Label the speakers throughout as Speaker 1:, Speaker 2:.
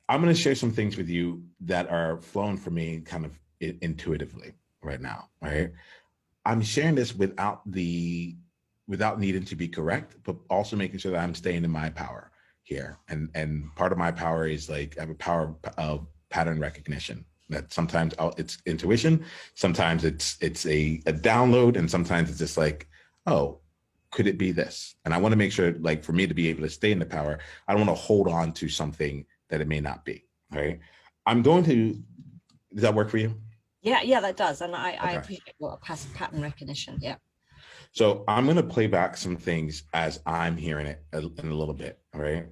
Speaker 1: I'm going to share some things with you that are flowing for me kind of intuitively right now. Right. I'm sharing this without needing to be correct, but also making sure that I'm staying in my power here. And part of my power is like I have a power of pattern recognition. That sometimes it's intuition, sometimes it's a download, and sometimes it's just like, oh, could it be this? And I want to make sure, like, for me to be able to stay in the power, I don't want to hold on to something that it may not be. Right? I'm going to. Does that work for you?
Speaker 2: Yeah, that does. And I
Speaker 1: Okay.
Speaker 2: appreciate what pattern recognition. Yeah.
Speaker 1: So I'm going to play back some things as I'm hearing it in a little bit. All right.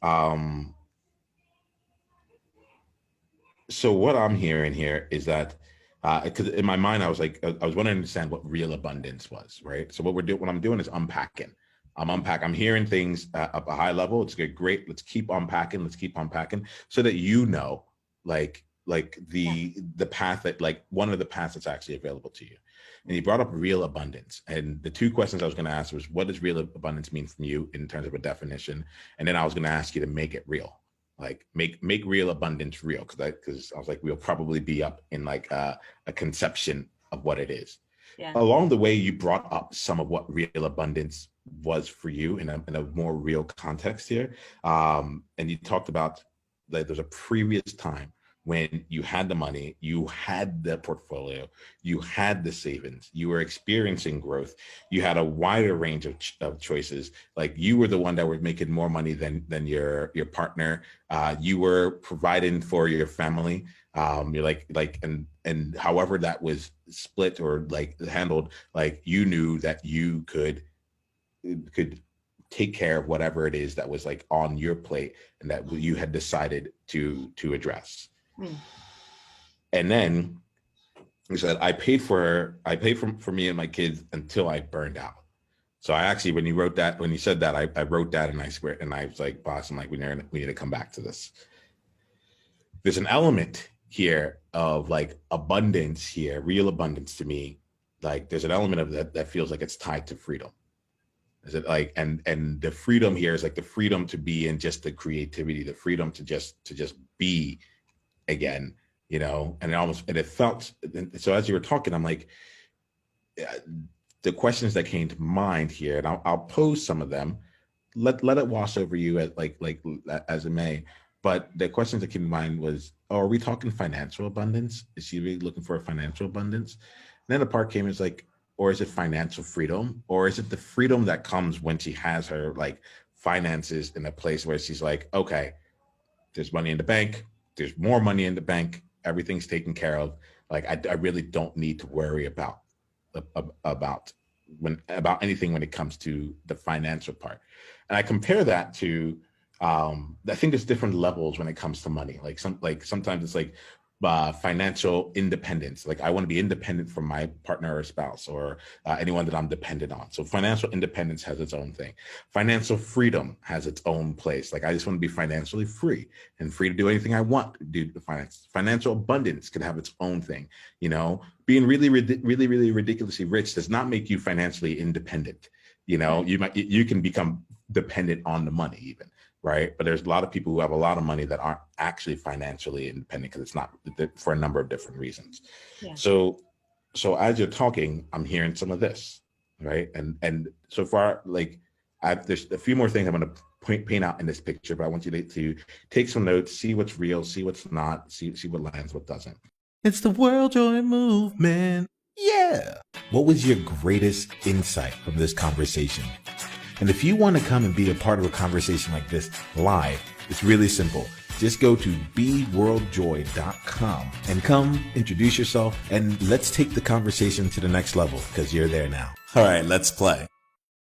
Speaker 1: Um, so what I'm hearing here is that, because in my mind, I was like, I was wanting to understand what real abundance was, right? So what I'm doing is unpacking. I'm hearing things at a high level. It's good, great. Let's keep unpacking. Let's keep unpacking so that you know, like the path that, like, one of the paths that's actually available to you. And he brought up real abundance. And the two questions I was going to ask was, what does real abundance mean from you in terms of a definition? And then I was going to ask you to make it real, like make real abundance real. Because I was like, we'll probably be up in like a conception of what it is.
Speaker 2: Yeah.
Speaker 1: Along the way, you brought up some of what real abundance was for you in a more real context here. And you talked about that there's a previous time when you had the money, you had the portfolio, you had the savings, you were experiencing growth, you had a wider range of choices. Like, you were the one that was making more money than your partner. You were providing for your family. You're like, and however that was split or like handled, like, you knew that you could take care of whatever it is that was like on your plate and that you had decided to address. And then he said, I paid for me and my kids until I burned out. So I actually, when you said that, I wrote that and I was like, boss, I'm like, we need to come back to this. There's an element here of like abundance here, real abundance to me. Like, there's an element of that feels like it's tied to freedom. Is it like, and the freedom here is like the freedom to be in just the creativity, the freedom to just be again, and it felt, so as you were talking, I'm like, the questions that came to mind here, and I'll pose some of them, let it wash over you as it may, but the questions that came to mind was, are we talking financial abundance? Is she really looking for a financial abundance? And then the part came, is like, or is it financial freedom? Or is it the freedom that comes when she has her like finances in a place where she's like, okay, there's money in the bank, there's more money in the bank, everything's taken care of. Like, I really don't need to worry about anything when it comes to the financial part. And I compare that to, I think there's different levels when it comes to money. Sometimes it's like financial independence. Like, I want to be independent from my partner or spouse or anyone that I'm dependent on. So financial independence has its own thing. Financial freedom has its own place. Like, I just want to be financially free and free to do anything I want to do to finance. Financial abundance could have its own thing. Being really, really ridiculously rich does not make you financially independent. You can become dependent on the money even. Right. But there's a lot of people who have a lot of money that aren't actually financially independent because it's not, for a number of different reasons. Yeah. So as you're talking, I'm hearing some of this. Right. And so far, like, there's a few more things I'm going to paint out in this picture, but I want you to take some notes, see what's real, see what's not, see what lands, what doesn't.
Speaker 3: It's the World Joy Movement. Yeah. What was your greatest insight from this conversation? And if you want to come and be a part of a conversation like this live, it's really simple. Just go to beworldjoy.com and come introduce yourself, and let's take the conversation to the next level, because you're there now. All right, let's play.